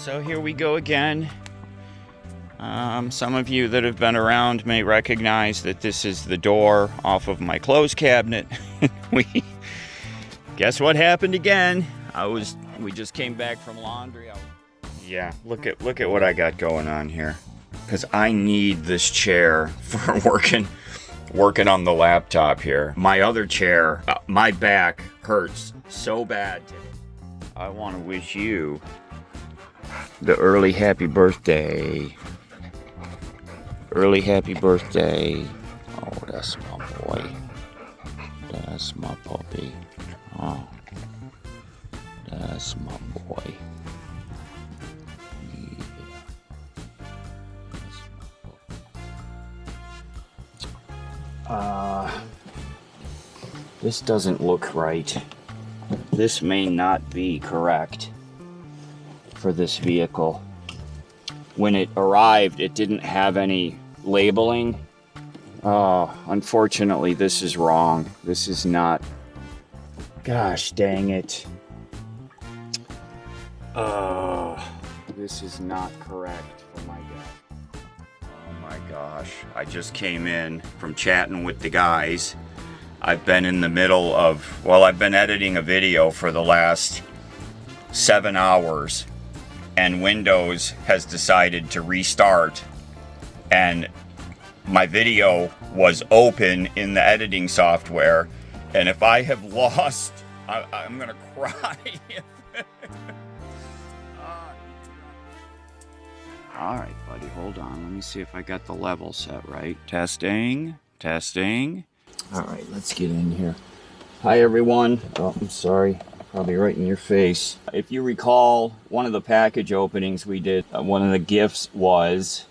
So here we go again. Some of you that have been around may recognize that this is the door off of my clothes cabinet. Guess what happened again? We just came back from laundry. Yeah, look at what I got going on here. Because I need this chair for working on the laptop here. My other chair, my back hurts so bad today. I want to wish you the early happy birthday. Early happy birthday. Oh, that's my boy. That's my puppy. Oh, that's my boy. Yeah. That's my puppy. This doesn't look right. This may not be correct for this vehicle. When it arrived, it didn't have any labeling. Unfortunately, this is wrong. This is not. Gosh dang it. This is not correct for my dad. Oh my gosh. I just came in from chatting with the guys. I've been in the middle of, I've been editing a video for the last 7 hours, and Windows has decided to restart, and my video was open in the editing software, and if I have lost, I'm gonna cry. All right, buddy, hold on. Let me see if I got the level set right. Testing. All right, let's get in here. Hi, everyone. Oh, I'm sorry. Probably right in your face. If you recall, one of the package openings we did, one of the gifts was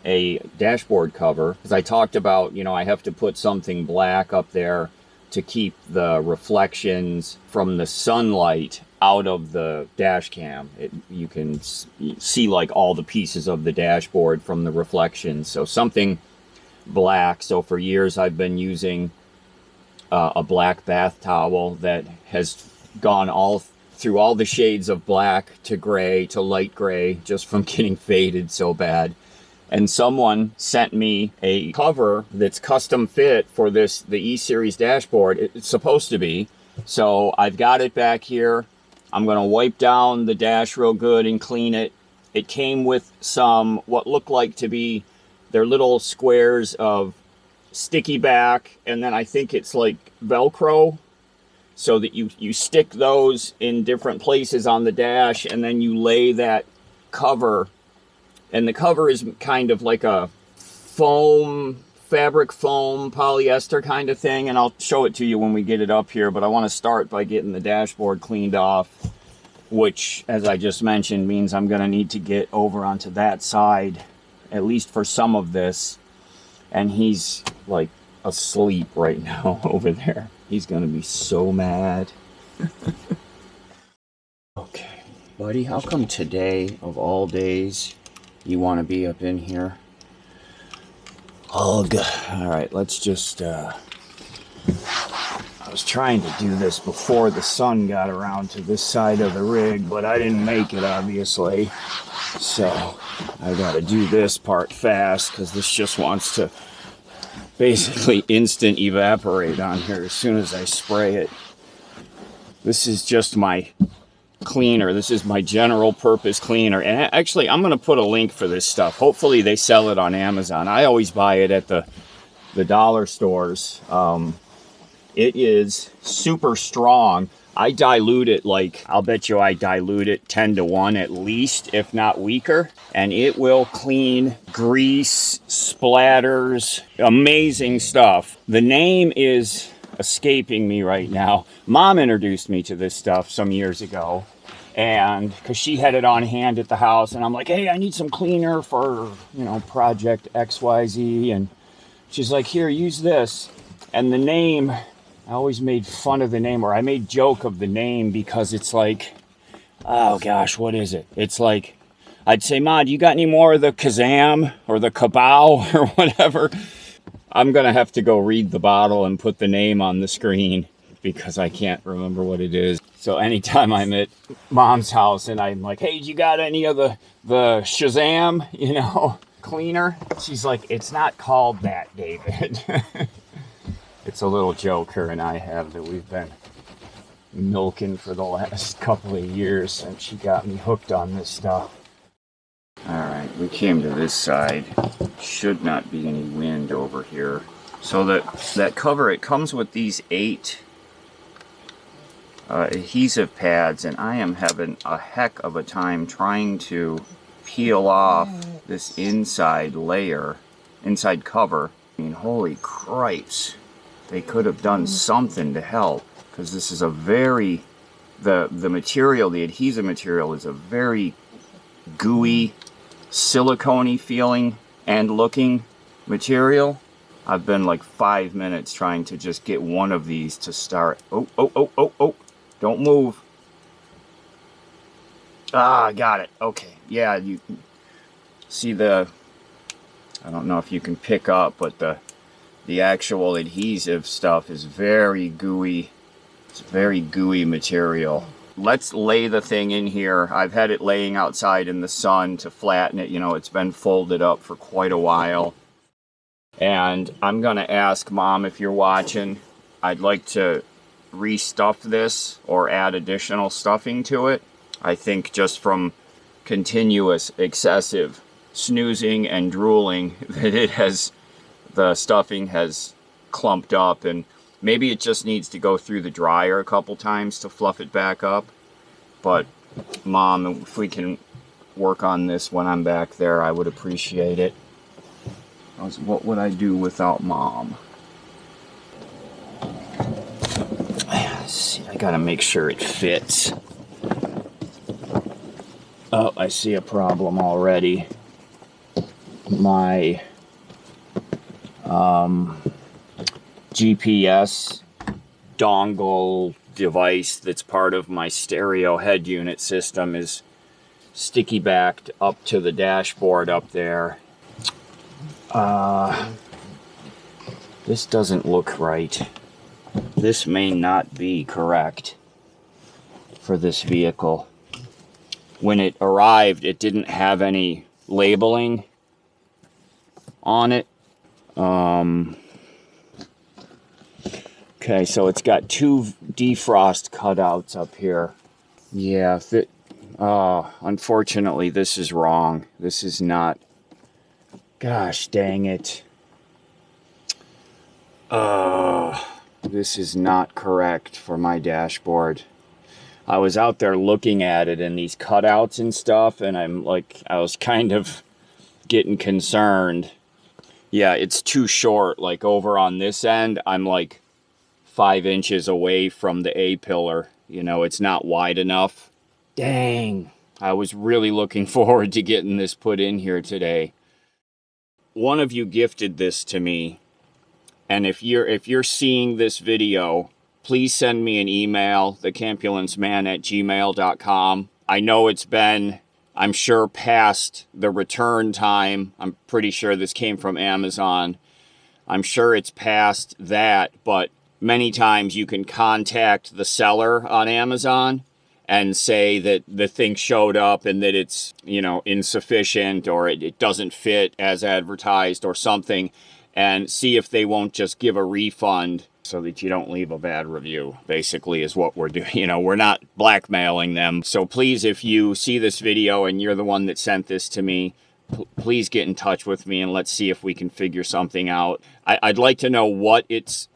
a dashboard cover. Because I talked about, I have to put something black up there to keep the reflections from the sunlight out of the dash cam. You can see like all the pieces of the dashboard from the reflections. So something black. So for years I've been using a black bath towel that has gone all through all the shades of black to gray to light gray just from getting faded so bad. And someone sent me a cover that's custom fit for the E-Series dashboard. It's supposed to be. So I've got it back here. I'm going to wipe down the dash real good and clean it. It came with some what looked like to be their little squares of sticky back, and then I think it's like Velcro, so that you stick those in different places on the dash, and then you lay that cover, and the cover is kind of like a fabric foam polyester kind of thing, and I'll show it to you when we get it up here. But I want to start by getting the dashboard cleaned off, which, as I just mentioned, means I'm going to need to get over onto that side, at least for some of this. And he's like asleep right now over there. He's gonna be so mad. Okay, buddy, how come today of all days you want to be up in here? Ugh. All right, let's just I was trying to do this before the sun got around to this side of the rig, but I didn't make it, obviously. So I gotta do this part fast, because this just wants to basically instant evaporate on here as soon as I spray it. This is just my cleaner. This is my general purpose cleaner. And actually, I'm gonna put a link for this stuff. Hopefully they sell it on Amazon. I always buy it at the dollar stores. It is super strong. I dilute it I'll bet you I dilute it 10 to 1 at least, if not weaker. And it will clean grease, splatters, amazing stuff. The name is escaping me right now. Mom introduced me to this stuff some years ago. And because she had it on hand at the house, and I'm like, hey, I need some cleaner for, project XYZ. And she's like, here, use this. And the name, I always made fun of the name, or I made joke of the name, because it's like, oh gosh, what is it? It's like, I'd say, Ma, do you got any more of the Kazam or the Kabao or whatever? I'm going to have to go read the bottle and put the name on the screen, because I can't remember what it is. So anytime I'm at Mom's house and I'm like, hey, you got any of the Shazam, you know, cleaner? She's like, it's not called that, David. It's a little joke her and I have that we've been milking for the last couple of years since she got me hooked on this stuff. All right, we came to this side. Should not be any wind over here. So that cover, it comes with these 8 adhesive pads, and I am having a heck of a time trying to peel off this inside layer, inside cover. I mean, holy cripes. They could have done something to help, because this is a very, the material, the adhesive material is a very gooey, silicone-y feeling and looking material. I've been like 5 minutes trying to just get one of these to start. Oh. Don't move. Ah, got it. Okay. Yeah, you see the, I don't know if you can pick up, but the actual adhesive stuff is very gooey. It's very gooey material. Let's lay the thing in here. I've had it laying outside in the sun to flatten it. You know, it's been folded up for quite a while. And I'm going to ask Mom, if you're watching, I'd like to restuff this or add additional stuffing to it. I think just from continuous excessive snoozing and drooling that the stuffing has clumped up, and maybe it just needs to go through the dryer a couple times to fluff it back up. But Mom, if we can work on this when I'm back there, I would appreciate it. What would I do without Mom? I gotta make sure it fits. Oh, I see a problem already. My GPS dongle device that's part of my stereo head unit system is sticky backed up to the dashboard up there. This doesn't look right. This may not be correct for this vehicle. When it arrived, it didn't have any labeling on it. Okay, so it's got 2 defrost cutouts up here. Yeah, unfortunately, this is wrong. This is not. Gosh dang it. This is not correct for my dashboard. I was out there looking at it and these cutouts and stuff, and I was kind of getting concerned. Yeah, it's too short. Like over on this end, I'm like 5 inches away from the A-pillar. You know, it's not wide enough. Dang. I was really looking forward to getting this put in here today. One of you gifted this to me. And if you're seeing this video, please send me an email, thecampulenceman@gmail.com. I know it's been, I'm sure, past the return time. I'm pretty sure this came from Amazon. I'm sure it's past that, but many times you can contact the seller on Amazon and say that the thing showed up and that it's, you know, insufficient, or it doesn't fit as advertised or something, and see if they won't just give a refund so that you don't leave a bad review, basically, is what we're doing. You know, we're not blackmailing them. So please, if you see this video and you're the one that sent this to me, please get in touch with me and let's see if we can figure something out. I'd like to know what it's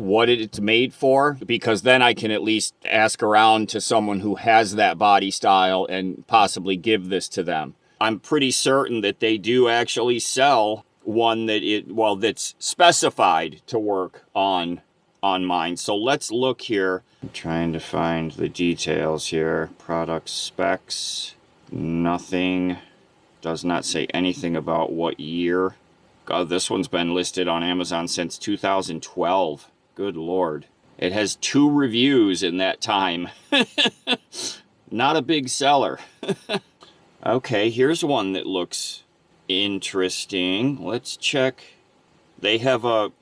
made for, because then I can at least ask around to someone who has that body style and possibly give this to them. I'm pretty certain that they do actually sell one that's specified to work on mine. So let's look here. I'm trying to find the details here. Product specs. Nothing. Does not say anything about what year. God, this one's been listed on Amazon since 2012. Good Lord. It has 2 reviews in that time. Not a big seller. Okay, here's one that looks interesting. Let's check. They have a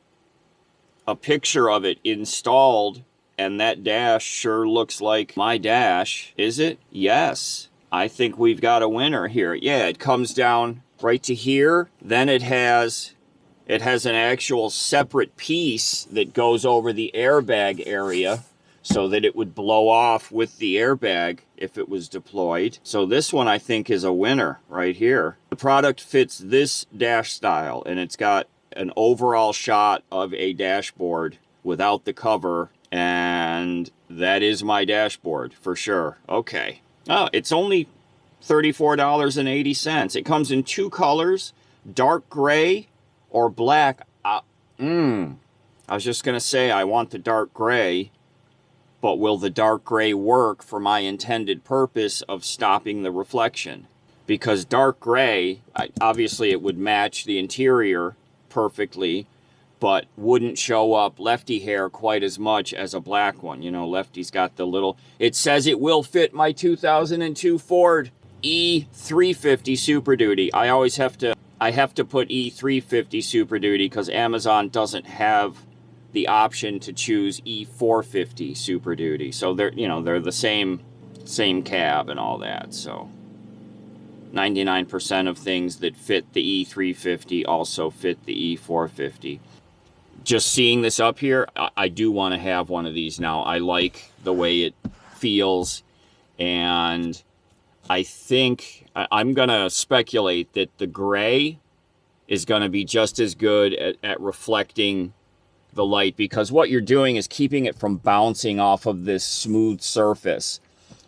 picture of it installed and that dash sure looks like my dash. Is it? Yes. I think we've got a winner here. Yeah, it comes down right to here. Then it has an actual separate piece that goes over the airbag area so that it would blow off with the airbag if it was deployed. So this one I think is a winner right here. The product fits this dash style, and it's got an overall shot of a dashboard without the cover, and that is my dashboard for sure. Okay. Oh, it's only $34.80. It comes in 2 colors, dark gray or black. I was just going to say I want the dark gray, but will the dark gray work for my intended purpose of stopping the reflection? Because dark gray, obviously it would match the interior perfectly, but wouldn't show up Lefty hair quite as much as a black one. You know, Lefty's got the little, it says it will fit my 2002 Ford E350 Super Duty. I have to put E350 Super Duty because Amazon doesn't have the option to choose E450 Super Duty. So they're the same cab and all that. So 99% of things that fit the E350 also fit the E450. Just seeing this up here, I do want to have one of these now. I like the way it feels, and I think I'm going to speculate that the gray is going to be just as good at reflecting the light, because what you're doing is keeping it from bouncing off of this smooth surface.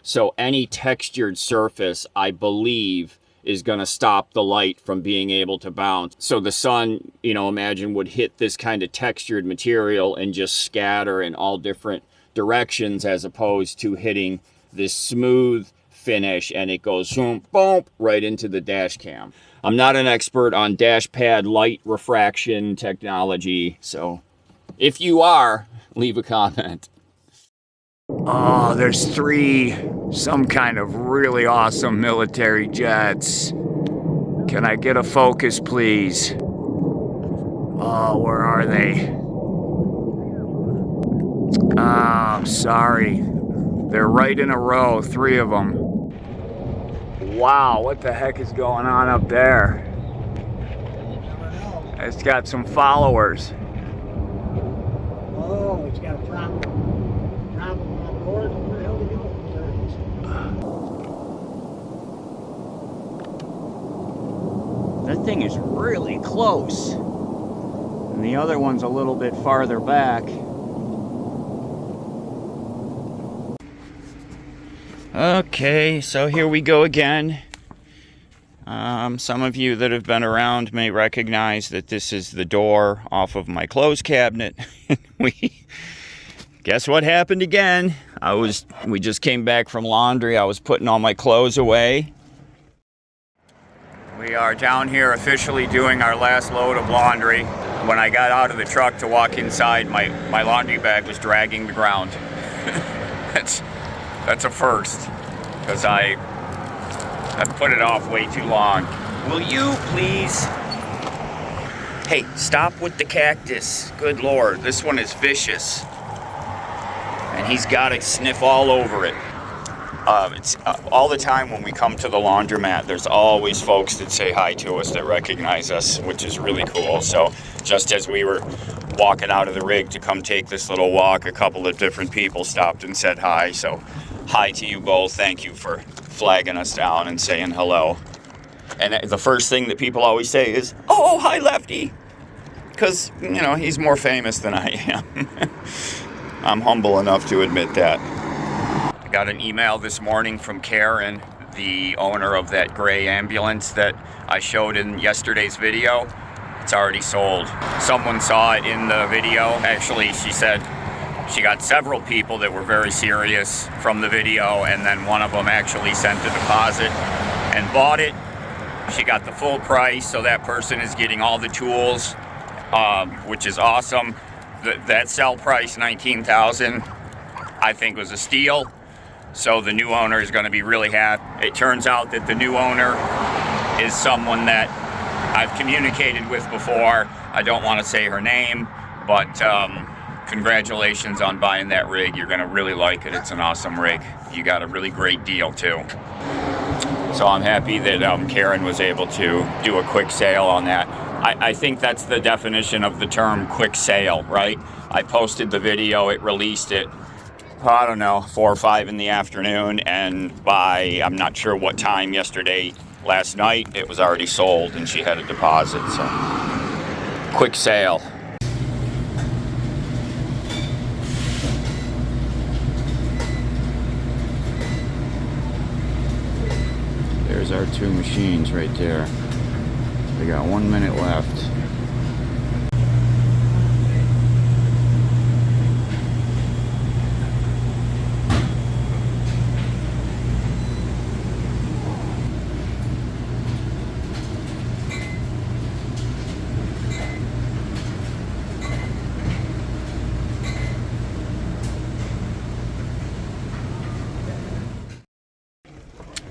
So any textured surface, I believe, is going to stop the light from being able to bounce. So the sun, imagine, would hit this kind of textured material and just scatter in all different directions, as opposed to hitting this smooth finish and it goes boom, boom, right into the dash cam. I'm not an expert on dash pad light refraction technology, so if you are, leave a comment. Oh, there's 3 some kind of really awesome military jets. Can I get a focus, please? Oh, where are they? Oh, I'm sorry. They're right in a row, 3 of them. Wow, what the heck is going on up there? It's got some followers. Oh, it's got a problem on board. Where the hell did it go? That thing is really close. And the other one's a little bit farther back. Okay, so here we go again. Some of you that have been around may recognize that this is the door off of my clothes cabinet. Guess what happened again? We just came back from laundry. I was putting all my clothes away. We are down here officially doing our last load of laundry. When I got out of the truck to walk inside, my laundry bag was dragging the ground. That's a first, because I've put it off way too long. Will you please? Hey, stop with the cactus. Good Lord, this one is vicious. And he's got to sniff all over it. It's all the time when we come to the laundromat, there's always folks that say hi to us, that recognize us, which is really cool. So just as we were walking out of the rig to come take this little walk, a couple of different people stopped and said hi. So hi to you both. Thank you for flagging us down and saying hello. And the first thing that people always say is, oh, hi, Lefty. Because, he's more famous than I am. I'm humble enough to admit that. I got an email this morning from Karen, the owner of that gray ambulance that I showed in yesterday's video. It's already sold. Someone saw it in the video. Actually, she said she got several people that were very serious from the video, and then one of them actually sent a deposit and bought it. She got the full price, so that person is getting all the tools, which is awesome. That sell price, $19,000, I think was a steal. So the new owner is going to be really happy. It turns out that the new owner is someone that I've communicated with before. I don't want to say her name, but Congratulations on buying that rig. You're gonna really like it. It's an awesome rig. You got a really great deal too. So I'm happy that Karen was able to do a quick sale on that. I think that's the definition of the term quick sale, right? I posted the video, it released it, I don't know, 4 or 5 in the afternoon, and by, I'm not sure what time yesterday, last night, it was already sold and she had a deposit, so. Quick sale. There's our 2 machines right there. We got 1 minute left.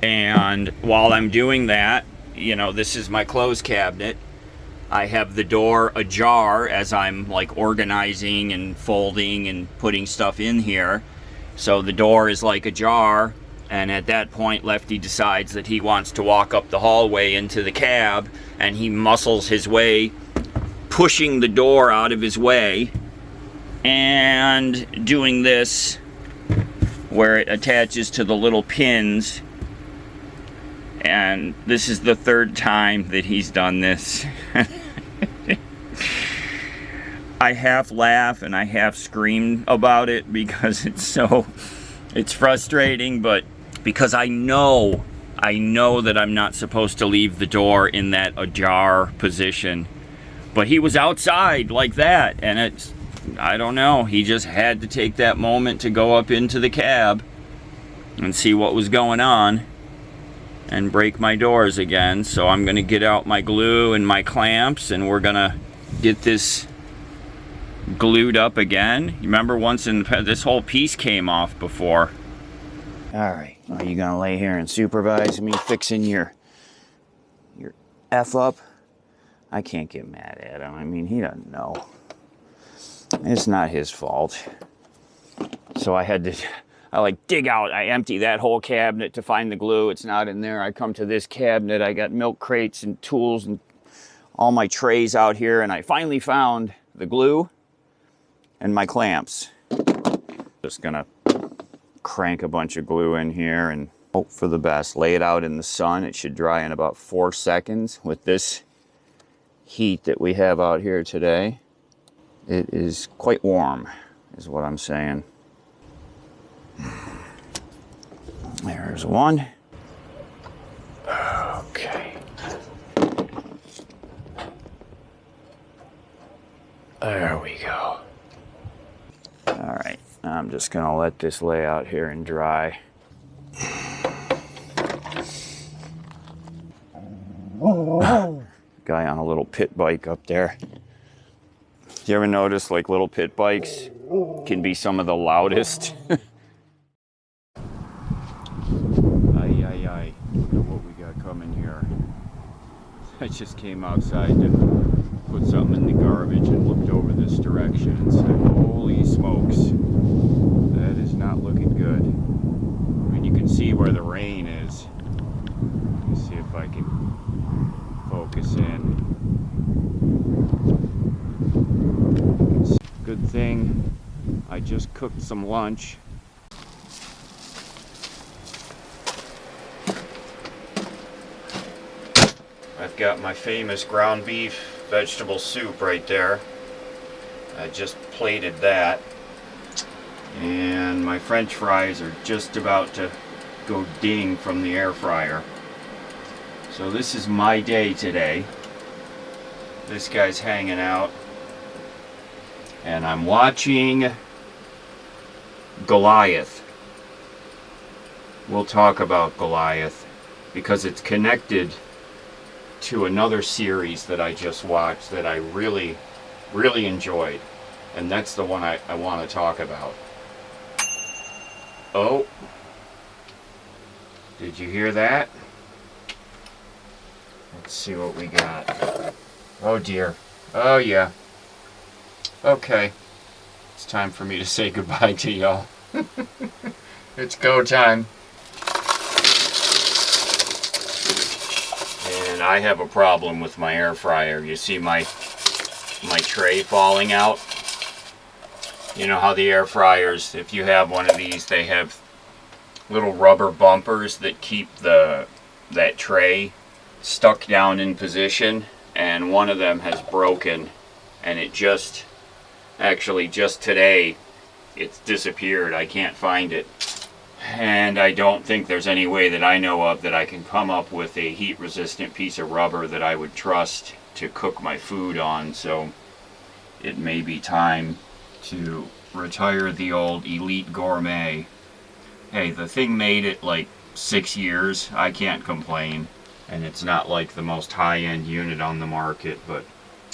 And while I'm doing that, you know, this is my clothes cabinet. I have the door ajar as I'm like organizing and folding and putting stuff in here. So the door is like ajar, and at that point Lefty decides that he wants to walk up the hallway into the cab, and he muscles his way, pushing the door out of his way and doing this where it attaches to the little pins. And this is the 3rd time that he's done this. I half laugh and I half scream about it because it's frustrating, but because I know that I'm not supposed to leave the door in that ajar position. But he was outside like that, and I don't know, he just had to take that moment to go up into the cab and see what was going on and break my doors again. So I'm gonna get out my glue and my clamps, and we're gonna get this glued up again. You remember once in this whole piece came off before. All right, are you gonna lay here and supervise me fixing your F up? I can't get mad at him. I mean, he doesn't know. It's not his fault. So I like dig out, I empty that whole cabinet to find the glue. It's not in there. I come to this cabinet, I got milk crates and tools and all my trays out here, and I finally found the glue and my clamps. Just gonna crank a bunch of glue in here and hope for the best. Lay it out in the sun. It should dry in about 4 seconds. With this heat that we have out here today, it is quite warm, is what I'm saying. There's one. Okay. There we go. All right, I'm just gonna let this lay out here and dry. Guy on a little pit bike up there. Do you ever notice like little pit bikes can be some of the loudest? Look at what we got coming here. I just came outside to put something in the garbage and looked over this direction and said, holy smokes, that is not looking good. I mean, you can see where the rain is. Let me see if I can focus in. Good thing I just cooked some lunch. I've got my famous ground beef vegetable soup right there. I just plated that. And my French fries are just about to go ding from the air fryer. So this is my day today. This guy's hanging out. And I'm watching Goliath. We'll talk about Goliath because it's connected to another series that I just watched that I really, really enjoyed. And that's the one I want to talk about. Oh, did you hear that? Let's see what we got. Oh dear. Oh yeah. Okay. It's time for me to say goodbye to y'all. It's go time. And I have a problem with my air fryer. You see my tray falling out? You know how the air fryers, if you have one of these, they have little rubber bumpers that keep that tray stuck down in position, and one of them has broken, and it just today it's disappeared. I can't find it, and I don't think there's any way that I know of that I can come up with a heat resistant piece of rubber that I would trust to cook my food on. So it may be time to retire the old Elite Gourmet. Hey, the thing made it like 6 years. I can't complain. And it's not like the most high-end unit on the market, but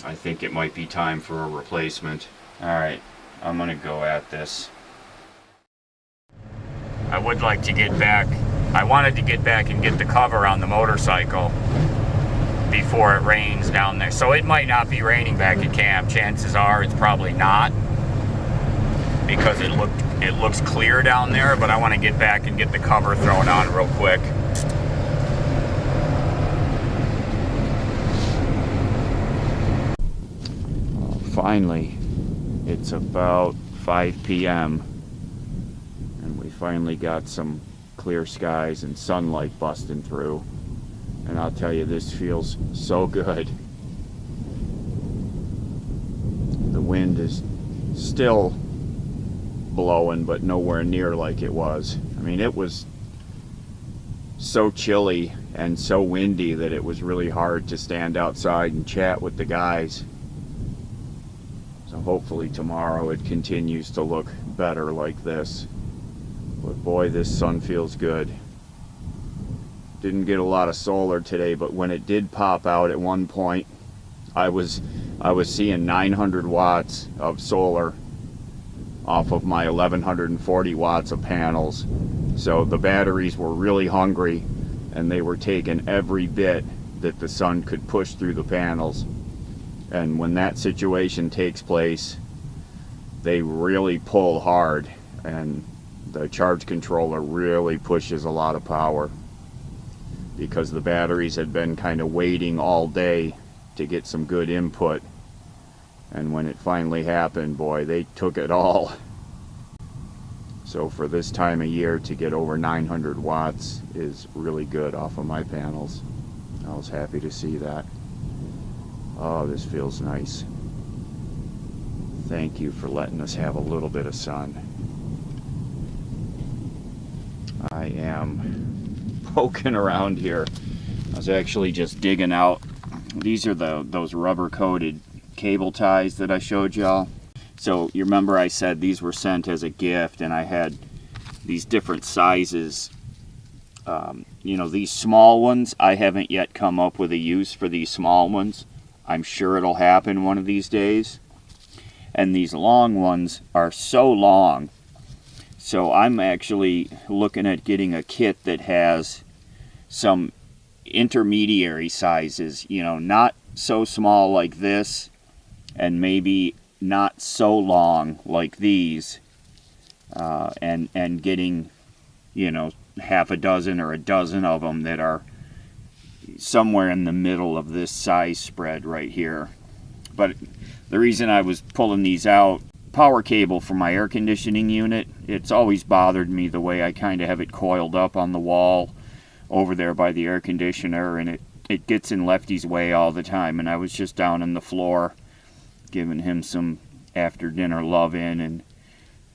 I think it might be time for a replacement. Alright, I'm gonna go at this. I would like to get back. I wanted to get back and get the cover on the motorcycle before it rains down there. So it might not be raining back at camp. Chances are it's probably not, because it looks clear down there, but I want to get back and get the cover thrown on real quick. Finally, it's about 5 p.m. and we finally got some clear skies and sunlight busting through. And I'll tell you, this feels so good. The wind is still blowing, but nowhere near like it was. I mean, it was so chilly and so windy that it was really hard to stand outside and chat with the guys. So hopefully tomorrow it continues to look better like this. But boy, this sun feels good. Didn't get a lot of solar today, but when it did pop out at one point, I was seeing 900 watts of solar off of my 1140 watts of panels. So the batteries were really hungry, and they were taking every bit that the sun could push through the panels. And when that situation takes place, they really pull hard, and the charge controller really pushes a lot of power, because the batteries had been kind of waiting all day to get some good input. And when it finally happened, boy, they took it all. So for this time of year, to get over 900 watts is really good off of my panels. I was happy to see that. Oh, this feels nice. Thank you for letting us have a little bit of sun. I am poking around here. I was actually just digging out. These are those rubber coated cable ties that I showed y'all. So you remember I said these were sent as a gift, and I had these different sizes. You know, these small ones, I haven't yet come up with a use for these small ones. I'm sure it'll happen one of these days. And these long ones are so long. So I'm actually looking at getting a kit that has some intermediary sizes, you know, not so small like this, and maybe not so long like these, and getting, you know, half a dozen or a dozen of them that are somewhere in the middle of this size spread right here. But the reason I was pulling these out, power cable for my air conditioning unit, it's always bothered me the way I kind of have it coiled up on the wall over there by the air conditioner, and it gets in Lefty's way all the time. And I was just down on the floor giving him some after dinner love-in, and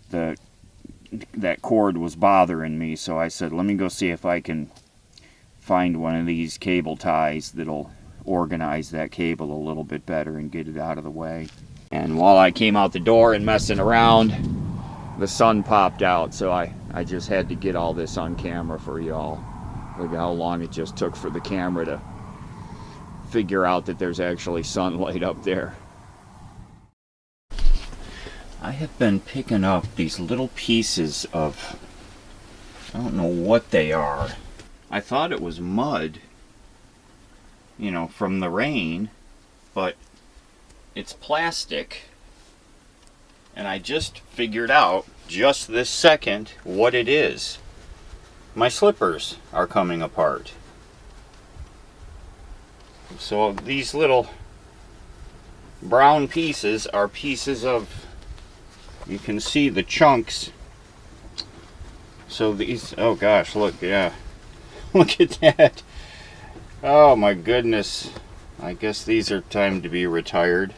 that cord was bothering me, so I said, let me go see if I can find one of these cable ties that'll organize that cable a little bit better and get it out of the way. And while I came out the door and messing around, the sun popped out, so I just had to get all this on camera for y'all. Look at how long it just took for the camera to figure out that there's actually sunlight up there. I have been picking up these little pieces of, I don't know what they are. I thought it was mud, you know, from the rain, but it's plastic. And I just figured out just this second what it is. My slippers are coming apart. So these little brown pieces are pieces of, you can see the chunks. So these, oh gosh, look, yeah. Look at that. Oh my goodness. I guess these are time to be retired.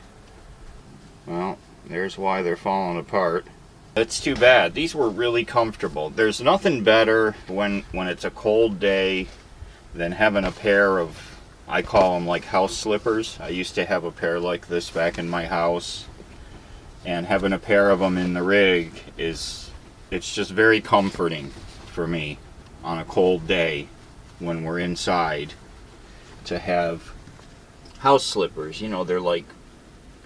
Well, there's why they're falling apart. That's too bad. These were really comfortable. There's nothing better when it's a cold day than having a pair of, I call them like house slippers. I used to have a pair like this back in my house. And having a pair of them in the rig it's just very comforting for me on a cold day when we're inside to have house slippers. You know, they're like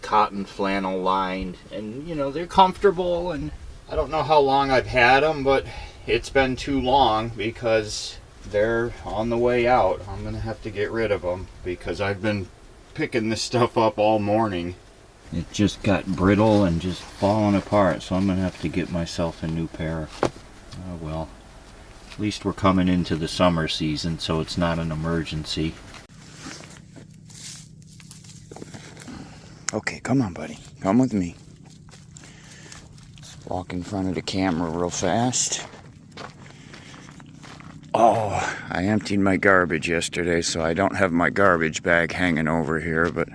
cotton flannel lined, and you know, they're comfortable. And I don't know how long I've had them, but it's been too long because they're on the way out. I'm gonna have to get rid of them because I've been picking this stuff up all morning. It just got brittle and just falling apart, so I'm gonna have to get myself a new pair. Oh well, at least we're coming into the summer season, so it's not an emergency. Okay, come on, buddy. Come with me. Let's walk in front of the camera real fast. Oh, I emptied my garbage yesterday, so I don't have my garbage bag hanging over here, but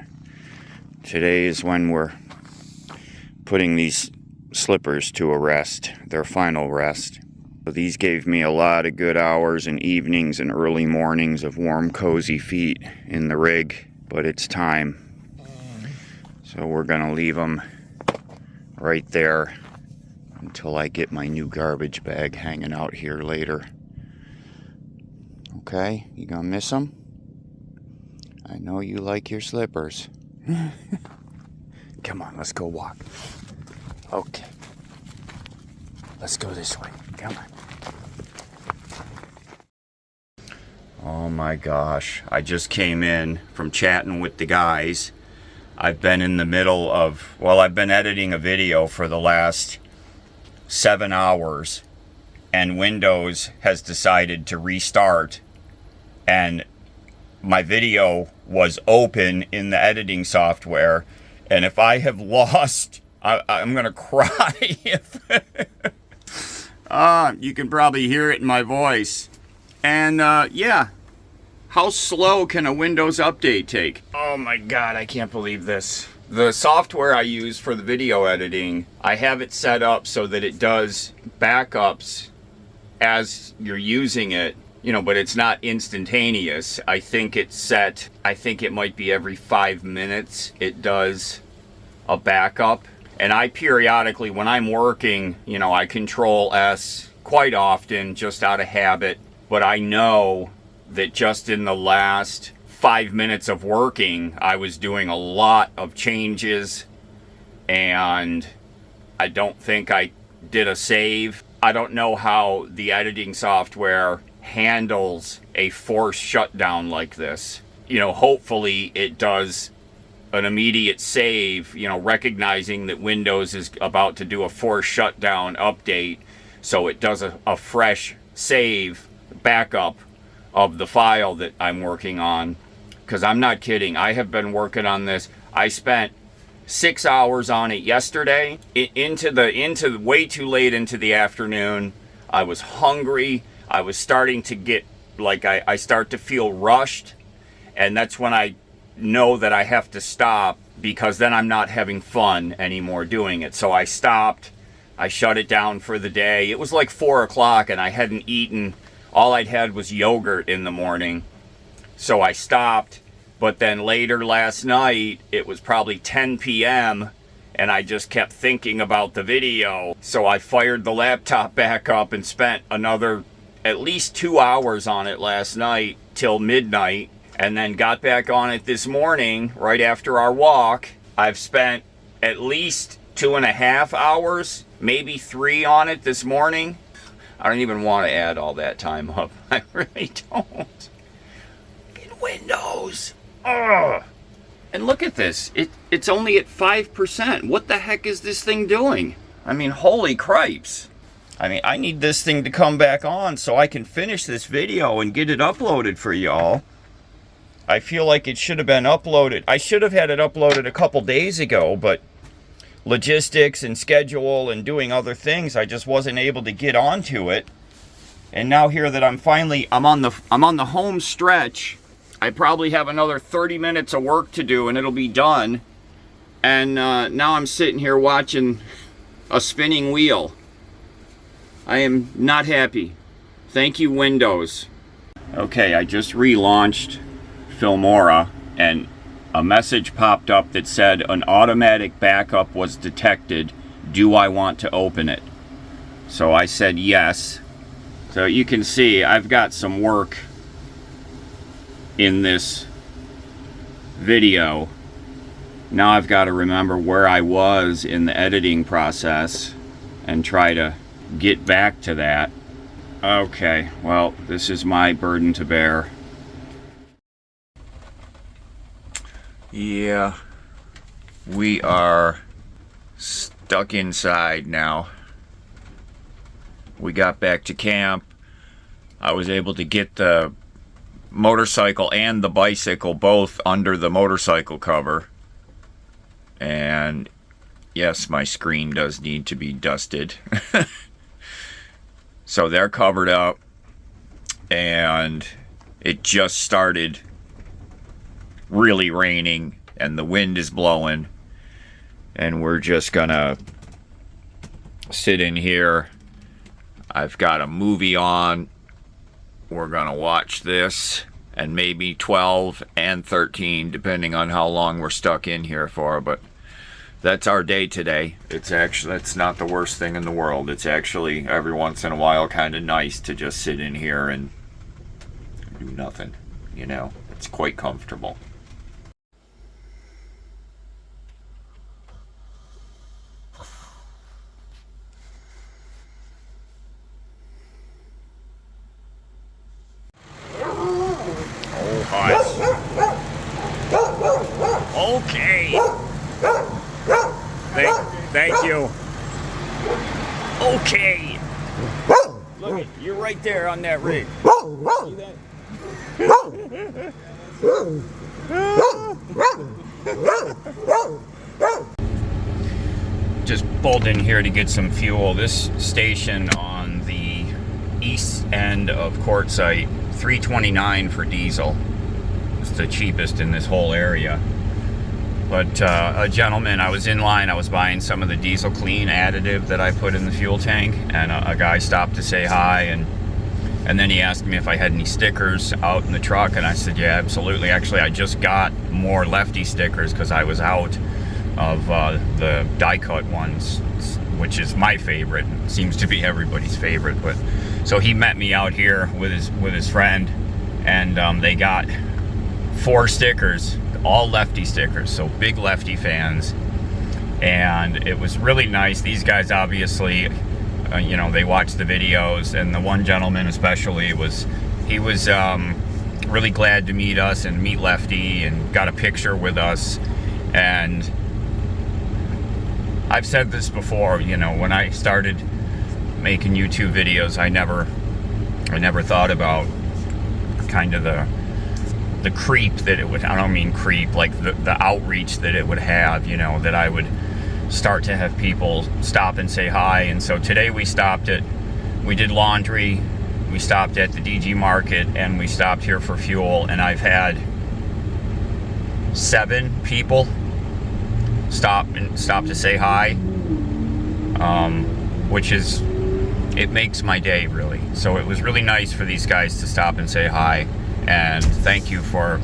today is when we're putting these slippers to a rest, their final rest. So these gave me a lot of good hours and evenings and early mornings of warm, cozy feet in the rig, but it's time. So we're gonna leave them right there until I get my new garbage bag hanging out here later. Okay, you gonna miss them? I know you like your slippers. Come on, let's go walk. Okay. Let's go this way. Come on. Oh my gosh. I just came in from chatting with the guys. I've been in the middle of, well, I've been editing a video for the last 7 hours, and Windows has decided to restart, and my video was open in the editing software, and if I have lost, I'm gonna cry. You can probably hear it in my voice. And yeah, how slow can a Windows update take? Oh my god, I can't believe this. The software I use for the video editing, I have it set up so that it does backups as you're using it, you know, but it's not instantaneous. I think it's set, I think it might be every 5 minutes it does a backup. And I periodically, when I'm working, you know, I Control S quite often just out of habit, but I know that just in the last 5 minutes of working, I was doing a lot of changes, and I don't think I did a save. I don't know how the editing software handles a forced shutdown like this. You know, hopefully it does an immediate save, you know, recognizing that Windows is about to do a forced shutdown update, so it does a fresh save backup of the file that I'm working on. Because I'm not kidding, I have been working on this. I spent 6 hours on it yesterday, into way too late into the afternoon. I was hungry. I was starting to get, like, I start to feel rushed, and that's when I know that I have to stop, because then I'm not having fun anymore doing it. So I stopped. I shut it down for the day. It was like 4 o'clock, and I hadn't eaten. All I'd had was yogurt in the morning. So I stopped, but then later last night, it was probably 10 p.m., and I just kept thinking about the video. So I fired the laptop back up and spent another at least 2 hours on it last night till midnight, and then got back on it this morning right after our walk. I've spent at least 2.5 hours, maybe 3 on it this morning. I don't even want to add all that time up. I really don't. In Windows. Ugh. And look at this. It's only at 5%. What the heck is this thing doing? I mean, holy cripes. I mean, I need this thing to come back on so I can finish this video and get it uploaded for y'all. I feel like it should have been uploaded. I should have had it uploaded a couple days ago, but logistics and schedule and doing other things, I just wasn't able to get onto it. And now here that I'm on the home stretch, I probably have another 30 minutes of work to do and it'll be done. And now I'm sitting here watching a spinning wheel. I am not happy. Thank you, Windows. Okay, I just relaunched Filmora and a message popped up that said an automatic backup was detected. Do I want to open it? So I said yes. So you can see I've got some work in this video. Now I've got to remember where I was in the editing process and try to get back to that. Okay, well, this is my burden to bear. Yeah, we are stuck inside now. We got back to camp. I was able to get the motorcycle and the bicycle both under the motorcycle cover. And yes, my screen does need to be dusted. So they're covered up. And it just started really raining and the wind is blowing. And we're just gonna sit in here. I've got a movie on. We're gonna watch this, and maybe 12 and 13, depending on how long we're stuck in here for. But that's our day today. That's not the worst thing in the world. It's actually every once in a while kind of nice to just sit in here and do nothing. You know, it's quite comfortable. Okay. Thank you. Okay. Look, you're right there on that rig. See that? Just pulled in here to get some fuel. This station on the east end of Quartzsite, $3.29 for diesel. It's the cheapest in this whole area. But a gentleman, I was in line, I was buying some of the diesel clean additive that I put in the fuel tank, and a guy stopped to say hi, and then he asked me if I had any stickers out in the truck, and I said, yeah, absolutely. Actually, I just got more Lefty stickers because I was out of the die-cut ones, which is my favorite. Seems to be everybody's favorite. But so he met me out here with his friend, and they got 4 stickers, all Lefty stickers, so big Lefty fans. And it was really nice. These guys obviously, you know, they watch the videos, and the one gentleman especially was really glad to meet us and meet Lefty and got a picture with us. And I've said this before, you know, when I started making YouTube videos, I never thought about kind of the creep that it would, I don't mean creep, like the outreach that it would have, you know, that I would start to have people stop and say hi. And so today we did laundry, we stopped at the DG Market, and we stopped here for fuel, and I've had 7 people stop to say hi, which is, it makes my day, really. So it was really nice for these guys to stop and say hi, and thank you for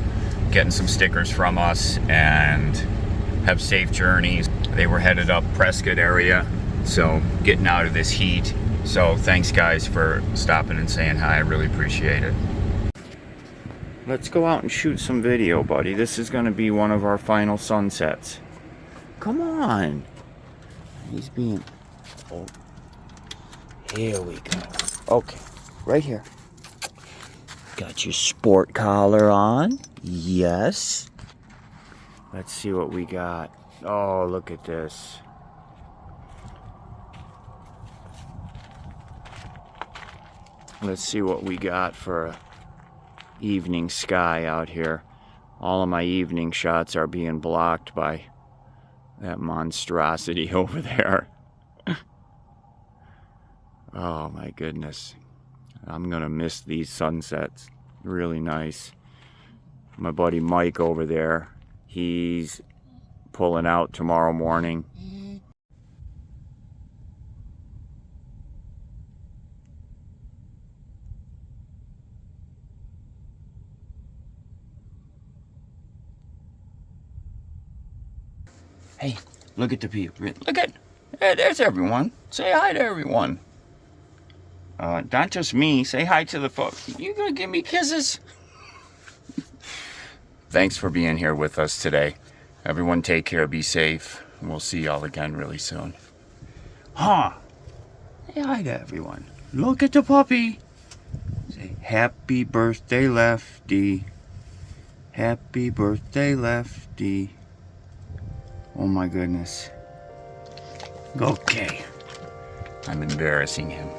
getting some stickers from us, and have safe journeys. They were headed up Prescott area, so getting out of this heat. So thanks guys for stopping and saying hi, I really appreciate it. Let's go out and shoot some video, buddy. This is gonna be one of our final sunsets. Come on. He's being, oh, here we go. Okay, right here. Got your sport collar on. Yes. Let's see what we got. Oh, look at this. Let's see what we got for evening sky out here. All of my evening shots are being blocked by that monstrosity over there. Oh my goodness. I'm gonna miss these sunsets. Really nice. My buddy Mike over there, he's pulling out tomorrow morning. Hey, look at the people. Look at, hey, there's everyone. Say hi to everyone. Not just me. Say hi to the folks. You gonna give me kisses? Thanks for being here with us today. Everyone take care, be safe, and we'll see y'all again really soon. Huh? Say hi to everyone. Look at the puppy. Say, happy birthday, Lefty. Happy birthday, Lefty. Oh my goodness. Okay. I'm embarrassing him.